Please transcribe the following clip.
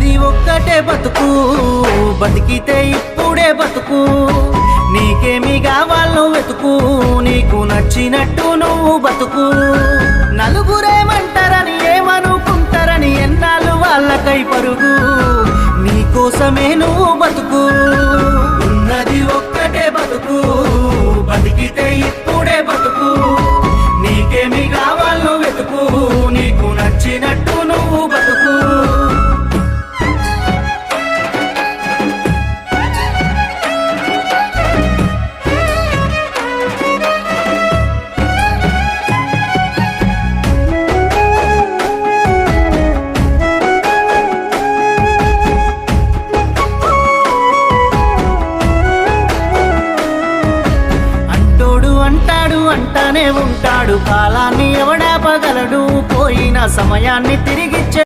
ఉన్నది ఒక్కటే బతుకు, బతికితే ఇప్పుడే బతుకు. నీకేమి కావాలో వెతుకు, నీకు నచ్చినట్టు నువ్వు బతుకు. నలుగురేమంటారని ఏమనుకుంటారని ఎన్నాళ్ళు వాళ్ళకై పరుగు, నీకోసమే నువ్వు బతుకు. ఉన్నది ఒక్కటే బతుకు, బతికితే ఇప్పుడే బతుకు. నీకేమి కావాలో వెతుకు, నీకు నచ్చినట్టు నువ్వు బతుకు. అంటానే ఉంటాడు, కాలాన్ని ఎవడాపగలడు, పోయిన సమయాన్ని తిరిగిచ్చే